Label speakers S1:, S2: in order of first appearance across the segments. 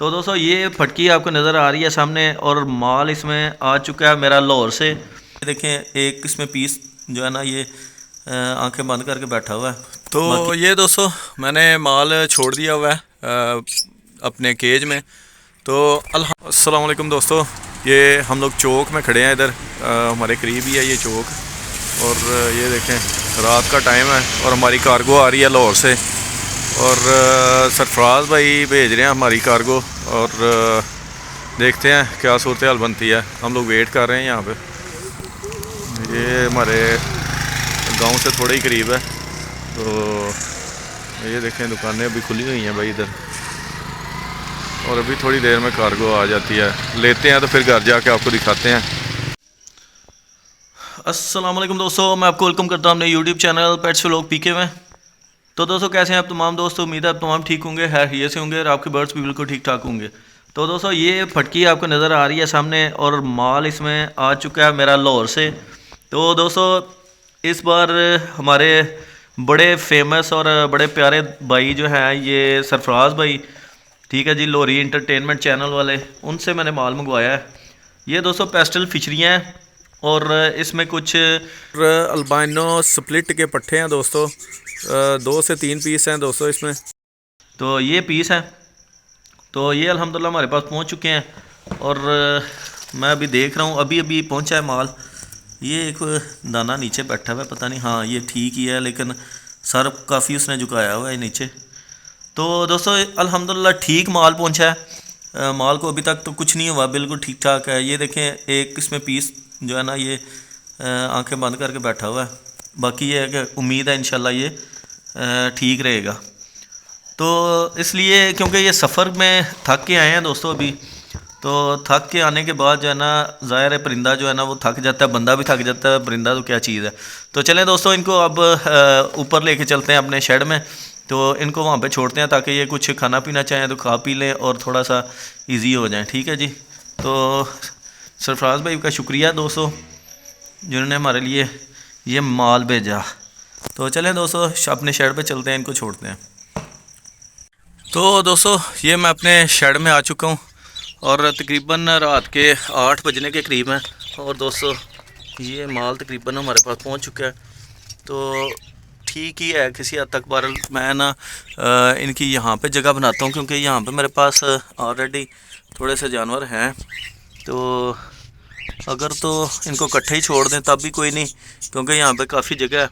S1: तो दोस्तों ये फटकी आपको नज़र आ रही है सामने, और माल इसमें आ चुका है मेरा लाहौर से। देखें एक इसमें पीस जो है ना ये आंखें बंद करके बैठा हुआ है।
S2: तो ये दोस्तों मैंने माल छोड़ दिया हुआ है अपने केज में। तो अस्सलाम वालेकुम दोस्तों, ये हम लोग चौक में खड़े हैं, इधर हमारे करीब ही है ये चौक। और ये देखें रात का टाइम है और हमारी कार्गो आ रही है लाहौर से, और सरफराज भाई भेज रहे हैं हमारी कार्गो। और देखते हैं क्या सूरत हाल बनती है। हम लोग वेट कर रहे हैं यहाँ पे। ये हमारे गांव से थोड़ा ही करीब है। तो ये देखें दुकानें अभी खुली हुई हैं भाई इधर, और अभी थोड़ी देर में कार्गो आ जाती है। लेते हैं तो फिर घर जाके आपको दिखाते हैं।
S1: अस्सलाम वालेकुम दोस्तों, मैं आपको वेलकम करता हूँ अपने यूट्यूब चैनल पेट्स व्लॉग पीके में। तो दोस्तों कैसे हैं आप तमाम दोस्तों, उम्मीद है आप तमाम ठीक होंगे, खैरियत से होंगे और आपके बर्ड्स भी बिल्कुल ठीक ठाक होंगे। तो दोस्तों ये फटकी आपको नज़र आ रही है सामने, और माल इसमें आ चुका है मेरा लाहौर से। तो दोस्तों इस बार हमारे बड़े फेमस और बड़े प्यारे भाई जो हैं ये सरफराज भाई, ठीक है जी, लोरी इंटरटेनमेंट चैनल वाले, उनसे मैंने माल मंगवाया है। ये दोस्तों पेस्टल फिशरियाँ हैं, और इसमें कुछ
S2: अल्बाइनो स्प्लिट के पट्टे हैं दोस्तों। 2 से 3 पीस हैं दोस्तों इसमें।
S1: तो ये पीस हैं। तो ये अल्हम्दुलिल्लाह हमारे पास पहुंच चुके हैं, और मैं अभी देख रहा हूँ अभी अभी पहुंचा है माल। ये एक दाना नीचे बैठा हुआ है, पता नहीं, हाँ ये ठीक ही है, लेकिन सर काफ़ी उसने झुकाया हुआ है नीचे। तो दोस्तों अल्हम्दुलिल्लाह ठीक माल पहुंचा है। माल को अभी तक तो कुछ नहीं हुआ, बिल्कुल ठीक ठाक है। ये देखें एक इसमें पीस जो है ना ये आंखें बंद करके बैठा हुआ है। बाकी ये है कि उम्मीद है इंशाल्लाह ये ठीक रहेगा। तो इसलिए क्योंकि ये सफ़र में थक के आए हैं दोस्तों अभी, तो थक के आने के बाद जो है ना ज़ाहिर है परिंदा जो है ना वो थक जाता है, बंदा भी थक जाता है, परिंदा तो क्या चीज़ है। तो चलें दोस्तों इनको अब ऊपर लेके चलते हैं अपने शेड में। तो इनको वहाँ पे छोड़ते हैं ताकि ये कुछ खाना पीना चाहें तो खा पी लें और थोड़ा सा इजी हो जाए, ठीक है जी। तो सरफराज भाई का शुक्रिया दोस्तों जिन्होंने हमारे लिए ये माल भेजा। तो चलें दोस्तों अपने शेड पे चलते हैं, इनको छोड़ते हैं।
S2: तो दोस्तों ये मैं अपने शेड में आ चुका हूँ, और तकरीबन रात के 8 बजने के करीब हैं। और दोस्तों ये माल तकरीबन हमारे पास पहुँच चुका है। तो ठीक ही है किसी हद तक। बहरहाल मैं ना इनकी यहाँ पे जगह बनाता हूँ, क्योंकि यहाँ पे मेरे पास ऑलरेडी थोड़े से जानवर हैं। तो अगर तो इनको इकट्ठे ही छोड़ दें तब भी कोई नहीं, क्योंकि यहाँ पे काफ़ी जगह है,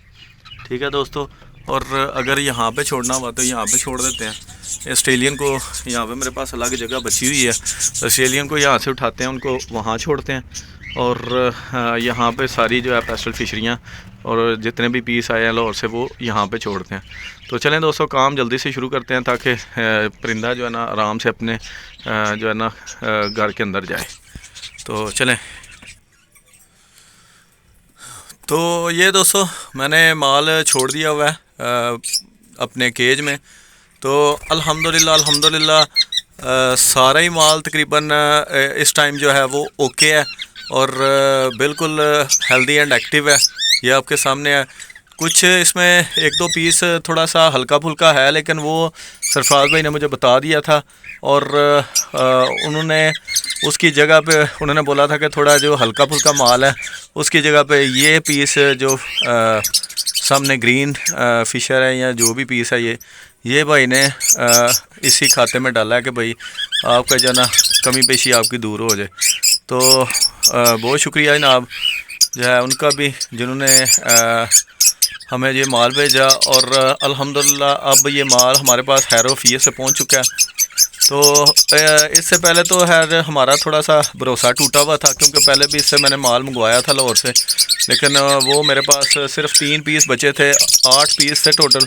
S2: ठीक है दोस्तों। और अगर यहाँ पे छोड़ना हुआ तो यहाँ पे छोड़ देते हैं। ऑस्ट्रेलियन को यहाँ पे मेरे पास अलग जगह बची हुई है, ऑस्ट्रेलियन को यहाँ से उठाते हैं, उनको वहाँ छोड़ते हैं। और यहाँ पे सारी जो है पेस्टल फिशरियाँ और जितने भी पीस आए हैं लाहौर से वो यहाँ पे छोड़ते हैं। तो चलें दोस्तों काम जल्दी से शुरू करते हैं ताकि परिंदा जो है ना आराम से अपने जो है ना घर के अंदर जाए। तो चलें। तो ये दोस्तों मैंने माल छोड़ दिया हुआ है अपने केज में। तो अल्हम्दुलिल्लाह सारा ही माल तकरीबन इस टाइम जो है वो ओके है, और बिल्कुल हेल्दी एंड एक्टिव है। ये आपके सामने है। कुछ इसमें 1-2 पीस थोड़ा सा हल्का फुल्का है, लेकिन वो सरफराज भाई ने मुझे बता दिया था, और उन्होंने उसकी जगह पे उन्होंने बोला था कि थोड़ा जो हल्का फुल्का माल है उसकी जगह पे ये पीस जो सामने ग्रीन फिशर है या जो भी पीस है ये भाई ने इसी खाते में डाला है कि भाई आपका जो ना कमी पेशी आपकी दूर हो जाए। तो बहुत शुक्रिया जनाब जो है उनका भी, जिन्होंने हमें ये माल भेजा। और अल्हम्दुलिल्लाह अब ये माल हमारे पास खैर-ओ-आफियत से पहुंच चुका है। तो इससे पहले तो खैर हमारा थोड़ा सा भरोसा टूटा हुआ था, क्योंकि पहले भी इससे मैंने माल मंगवाया था लाहौर से, लेकिन वो मेरे पास सिर्फ 3 पीस बचे थे। 8 पीस थे टोटल,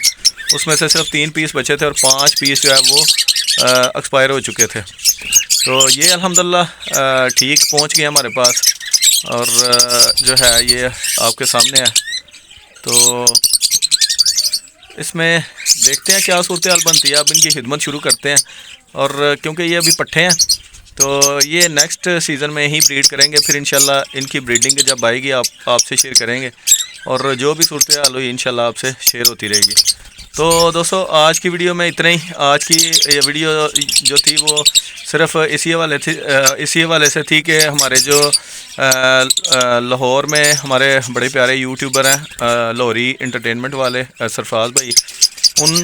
S2: उसमें से सिर्फ 3 पीस बचे थे और 5 पीस जो है वो एक्सपायर हो चुके थे। तो ये अल्हम्दुलिल्लाह ठीक पहुंच गए हमारे पास, और जो है ये आपके सामने है। तो इसमें देखते हैं क्या सूरत हाल बनती है। अब इनकी खिदमत शुरू करते हैं, और क्योंकि ये अभी पट्ठे हैं तो ये नेक्स्ट सीज़न में ही ब्रीड करेंगे। फिर इंशाल्लाह इनकी ब्रीडिंग जब आएगी आपसे शेयर करेंगे, और जो भी सूरत हाल हुई इंशाल्लाह आपसे शेयर होती रहेगी। तो दोस्तों आज की वीडियो में इतना ही। आज की ये वीडियो जो थी वो सिर्फ इसी हवाले से थी कि हमारे जो लाहौर में हमारे बड़े प्यारे यूट्यूबर हैं लाहौरी एंटरटेनमेंट वाले सरफराज भाई,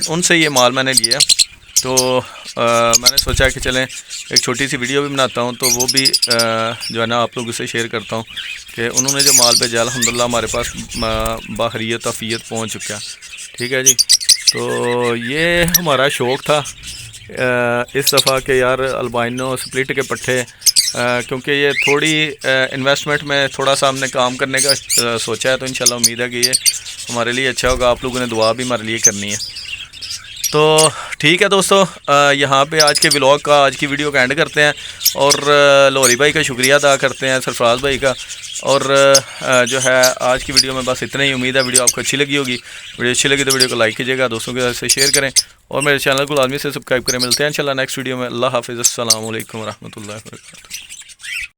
S2: उनसे ये माल मैंने लिया। तो मैंने सोचा कि चलें एक छोटी सी वीडियो भी बनाता हूँ, तो वो भी जो है ना आप लोगों से शेयर करता हूँ कि उन्होंने जो माल भेजा अल्हम्दुलिल्लाह हमारे पास बाखरियत आफियत पहुँच चुका। ठीक है जी। तो ये हमारा शौक़ था इस दफ़ा के यार अल्बाइनो स्प्लिट के पट्टे, क्योंकि ये थोड़ी इन्वेस्टमेंट में थोड़ा सा हमने काम करने का सोचा है। तो इंशाल्लाह उम्मीद है कि ये हमारे लिए अच्छा होगा। आप लोगों ने दुआ भी हमारे लिए करनी है। तो ठीक है दोस्तों, यहाँ पे आज के व्लॉग का, आज की वीडियो का एंड करते हैं और लाहौरी भाई का शुक्रिया अदा करते हैं, सरफराज भाई का। और जो है आज की वीडियो में बस इतना ही। उम्मीद है वीडियो आपको अच्छी लगी होगी। वीडियो अच्छी लगी तो वीडियो को लाइक कीजिएगा, दोस्तों के साथ शेयर करें और मेरे चैनल को लाजमी से सब्सक्राइब करें। मिलते हैं इंशाल्लाह नेक्स्ट वीडियो में। अल्लाह हाफिज़। अस्सलाम वालेकुम रहमतुल्लाहि व बरकातुहू।